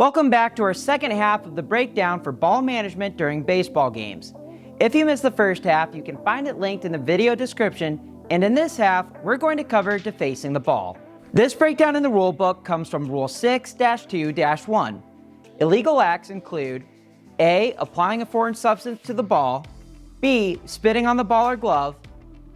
Welcome back to our second half of the breakdown for ball management during baseball games. If you missed the first half, you can find it linked in the video description, and in this half, we're going to cover defacing the ball. This breakdown in the rule book comes from Rule 6-2-1. Illegal acts include A. Applying a foreign substance to the ball, B. Spitting on the ball or glove,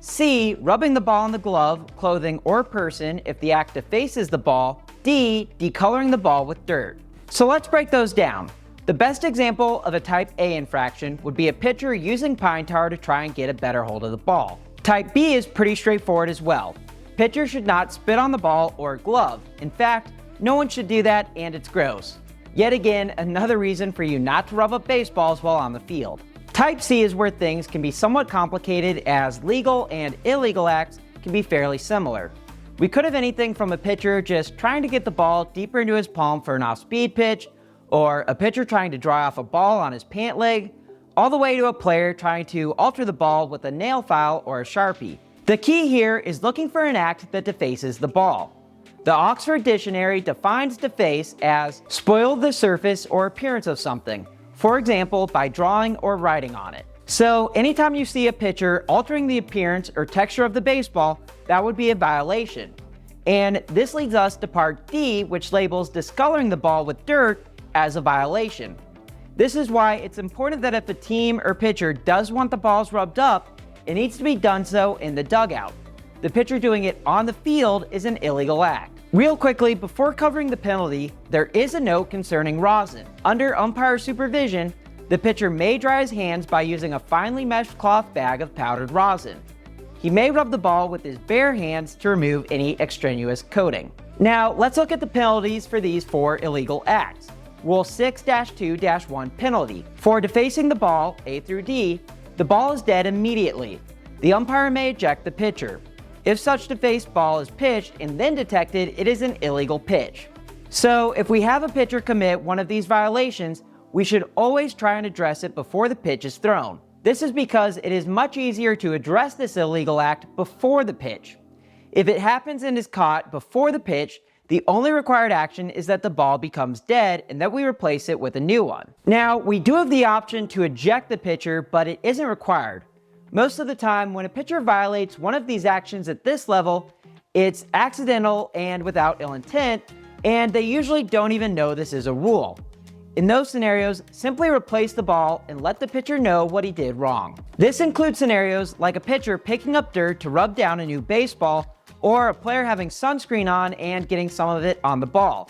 C. Rubbing the ball on the glove, clothing, or person if the act defaces the ball, D. Decoloring the ball with dirt. So let's break those down. The best example of a Type A infraction would be a pitcher using pine tar to try and get a better hold of the ball. Type B is pretty straightforward as well. Pitchers should not spit on the ball or glove. In fact, no one should do that, and it's gross. Yet again, another reason for you not to rub up baseballs while on the field. Type C is where things can be somewhat complicated, as legal and illegal acts can be fairly similar. We could have anything from a pitcher just trying to get the ball deeper into his palm for an off-speed pitch, or a pitcher trying to dry off a ball on his pant leg, all the way to a player trying to alter the ball with a nail file or a Sharpie. The key here is looking for an act that defaces the ball. The Oxford Dictionary defines deface as spoil the surface or appearance of something, for example, by drawing or writing on it. So anytime you see a pitcher altering the appearance or texture of the baseball, that would be a violation. And this leads us to part D, which labels discoloring the ball with dirt as a violation. This is why it's important that if a team or pitcher does want the balls rubbed up, it needs to be done so in the dugout. The pitcher doing it on the field is an illegal act. Real quickly, before covering the penalty, there is a note concerning rosin. Under umpire supervision, the pitcher may dry his hands by using a finely meshed cloth bag of powdered rosin. He may rub the ball with his bare hands to remove any extraneous coating. Now, let's look at the penalties for these four illegal acts. Rule 6-2-1 penalty. For defacing the ball, A through D, the ball is dead immediately. The umpire may eject the pitcher. If such defaced ball is pitched and then detected, it is an illegal pitch. So, if we have a pitcher commit one of these violations, we should always try and address it before the pitch is thrown. This is because it is much easier to address this illegal act before the pitch. If it happens and is caught before the pitch, the only required action is that the ball becomes dead and that we replace it with a new one. Now, we do have the option to eject the pitcher, but it isn't required. Most of the time, when a pitcher violates one of these actions at this level, it's accidental and without ill intent, and they usually don't even know this is a rule. In those scenarios, simply replace the ball and let the pitcher know what he did wrong. This includes scenarios like a pitcher picking up dirt to rub down a new baseball, or a player having sunscreen on and getting some of it on the ball.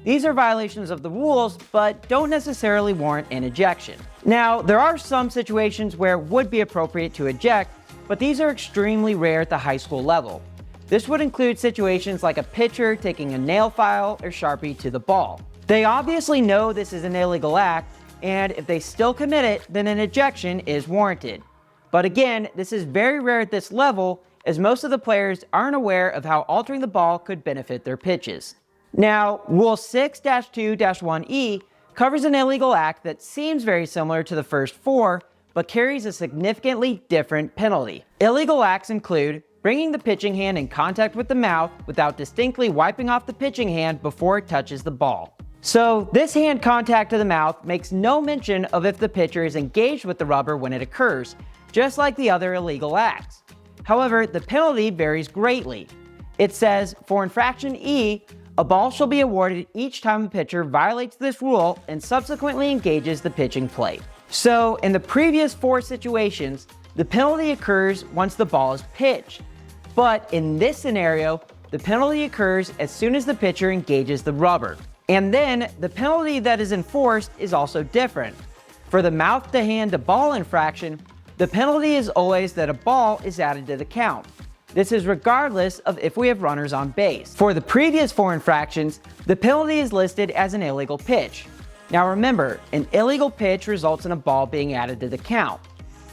These are violations of the rules, but don't necessarily warrant an ejection. Now, there are some situations where it would be appropriate to eject, but these are extremely rare at the high school level. This would include situations like a pitcher taking a nail file or Sharpie to the ball. They obviously know this is an illegal act, and if they still commit it, then an ejection is warranted. But again, this is very rare at this level, as most of the players aren't aware of how altering the ball could benefit their pitches. Now, Rule 6-2-1E covers an illegal act that seems very similar to the first four, but carries a significantly different penalty. Illegal acts include bringing the pitching hand in contact with the mouth without distinctly wiping off the pitching hand before it touches the ball. So, this hand contact to the mouth makes no mention of if the pitcher is engaged with the rubber when it occurs, just like the other illegal acts. However, the penalty varies greatly. It says, for infraction E, a ball shall be awarded each time the pitcher violates this rule and subsequently engages the pitching plate. So, in the previous four situations, the penalty occurs once the ball is pitched. But in this scenario, the penalty occurs as soon as the pitcher engages the rubber. And then, the penalty that is enforced is also different. For the mouth to hand to ball infraction, the penalty is always that a ball is added to the count. This is regardless of if we have runners on base. For the previous four infractions, the penalty is listed as an illegal pitch. Now remember, an illegal pitch results in a ball being added to the count.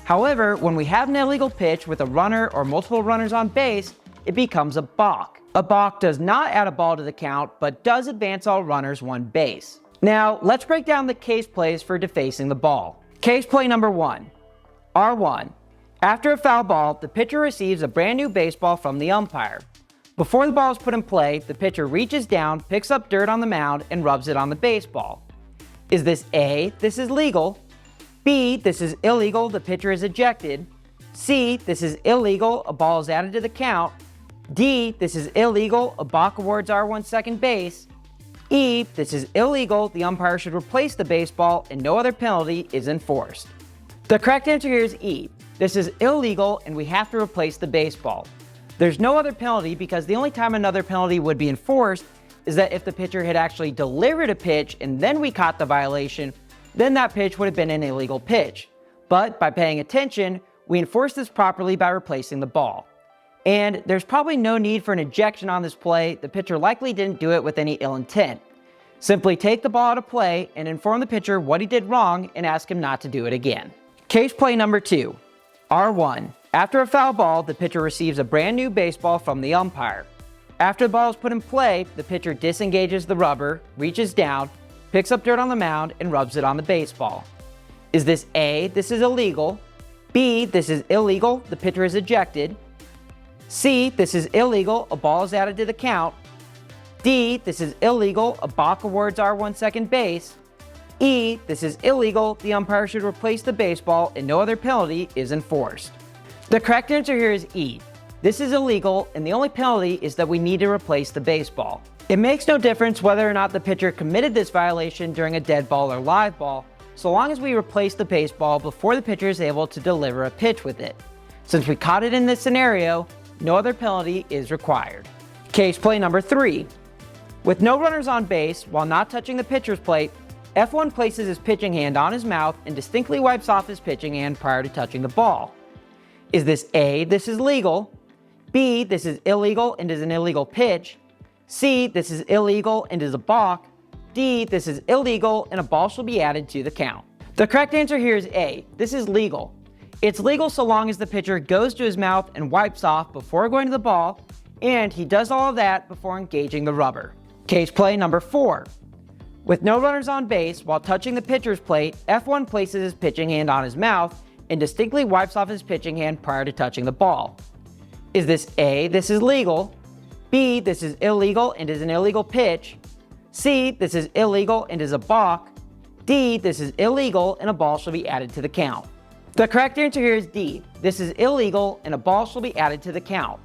However, when we have an illegal pitch with a runner or multiple runners on base, it becomes a balk. A balk does not add a ball to the count, but does advance all runners one base. Now, let's break down the case plays for defacing the ball. Case play number 1. R1. After a foul ball, the pitcher receives a brand new baseball from the umpire. Before the ball is put in play, the pitcher reaches down, picks up dirt on the mound, and rubs it on the baseball. Is this A, this is legal? B, this is illegal, the pitcher is ejected? C, this is illegal, a ball is added to the count? D, this is illegal, a balk awards R1 second base? E, this is illegal, the umpire should replace the baseball and no other penalty is enforced. The correct answer here is E. This is illegal and we have to replace the baseball. There's no other penalty because the only time another penalty would be enforced is that if the pitcher had actually delivered a pitch and then we caught the violation, then that pitch would have been an illegal pitch. But by paying attention, we enforce this properly by replacing the ball. And there's probably no need for an ejection on this play. The pitcher likely didn't do it with any ill intent. Simply take the ball out of play and inform the pitcher what he did wrong and ask him not to do it again. Case play number 2. R1. After a foul ball, the pitcher receives a brand new baseball from the umpire. After the ball is put in play, the pitcher disengages the rubber, reaches down, picks up dirt on the mound, and rubs it on the baseball. Is this A, this is illegal? B, this is illegal, the pitcher is ejected? C, this is illegal, a ball is added to the count? D, this is illegal, a balk awards R1 second base? E, this is illegal, the umpire should replace the baseball and no other penalty is enforced. The correct answer here is E. This is illegal and the only penalty is that we need to replace the baseball. It makes no difference whether or not the pitcher committed this violation during a dead ball or live ball, so long as we replace the baseball before the pitcher is able to deliver a pitch with it. Since we caught it in this scenario, no other penalty is required. Case play number 3. With no runners on base, while not touching the pitcher's plate, F1 places his pitching hand on his mouth and distinctly wipes off his pitching hand prior to touching the ball. Is this A, this is legal? B, this is illegal and is an illegal pitch? C, this is illegal and is a balk? D, this is illegal and a ball shall be added to the count. The correct answer here is A, this is legal. It's legal so long as the pitcher goes to his mouth and wipes off before going to the ball, and he does all of that before engaging the rubber. Case play number 4. With no runners on base, while touching the pitcher's plate, F1 places his pitching hand on his mouth and distinctly wipes off his pitching hand prior to touching the ball. Is this A, this is legal? B, this is illegal and is an illegal pitch? C, this is illegal and is a balk? D, this is illegal and a ball shall be added to the count. The correct answer here is D. This is illegal and a ball shall be added to the count.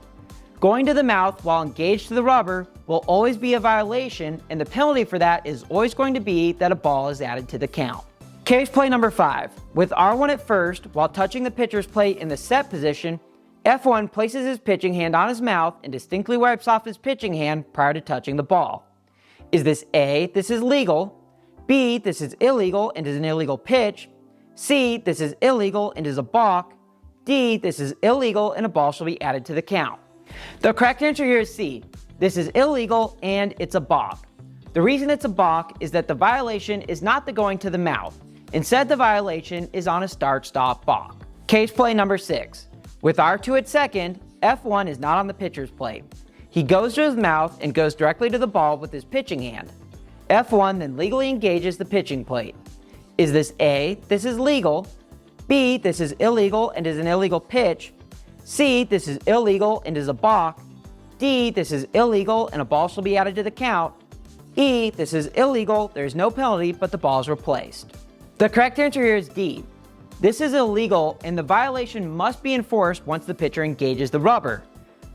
Going to the mouth while engaged to the rubber will always be a violation, and the penalty for that is always going to be that a ball is added to the count. Case play number 5. With R1 at first, while touching the pitcher's plate in the set position, F1 places his pitching hand on his mouth and distinctly wipes off his pitching hand prior to touching the ball. Is this A, this is legal? B, this is illegal and is an illegal pitch? C, this is illegal and is a balk? D, this is illegal and a ball shall be added to the count. The correct answer here is C. This is illegal and it's a balk. The reason it's a balk is that the violation is not the going to the mouth. Instead, the violation is on a start-stop balk. Case play number 6. With R2 at second, F1 is not on the pitcher's plate. He goes to his mouth and goes directly to the ball with his pitching hand. F1 then legally engages the pitching plate. Is this A, this is legal? B, this is illegal and is an illegal pitch? C, this is illegal and is a balk? D, this is illegal and a ball shall be added to the count? E, this is illegal, there's no penalty, but the ball is replaced. The correct answer here is D. This is illegal and the violation must be enforced once the pitcher engages the rubber.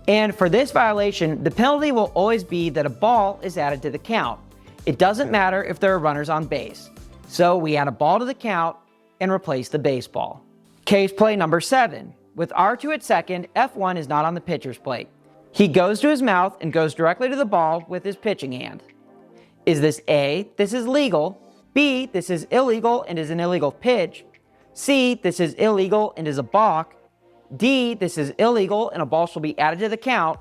And for this violation, the penalty will always be that a ball is added to the count. It doesn't matter if there are runners on base. So we add a ball to the count and replace the baseball. Case play number 7. With R2 at second, F1 is not on the pitcher's plate. He goes to his mouth and goes directly to the ball with his pitching hand. Is this A, this is legal? B, this is illegal and is an illegal pitch? C, this is illegal and is a balk? D, this is illegal and a ball shall be added to the count?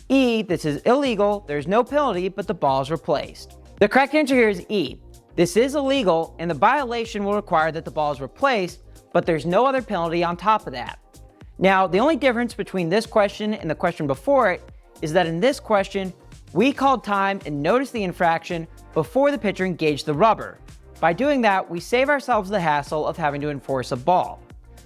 E, this is illegal, there's no penalty, but the ball is replaced. The correct answer here is E. This is illegal and the violation will require that the ball is replaced, but there's no other penalty on top of that. Now, the only difference between this question and the question before it is that in this question, we called time and noticed the infraction before the pitcher engaged the rubber. By doing that, we save ourselves the hassle of having to enforce a ball.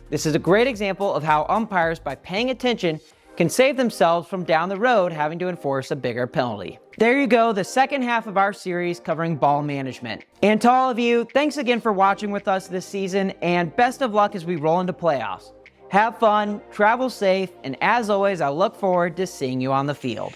This is a great example of how umpires, by paying attention, can save themselves from down the road having to enforce a bigger penalty. There you go, the second half of our series covering ball management. And to all of you, thanks again for watching with us this season, and best of luck as we roll into playoffs. Have fun, travel safe, and as always, I look forward to seeing you on the field.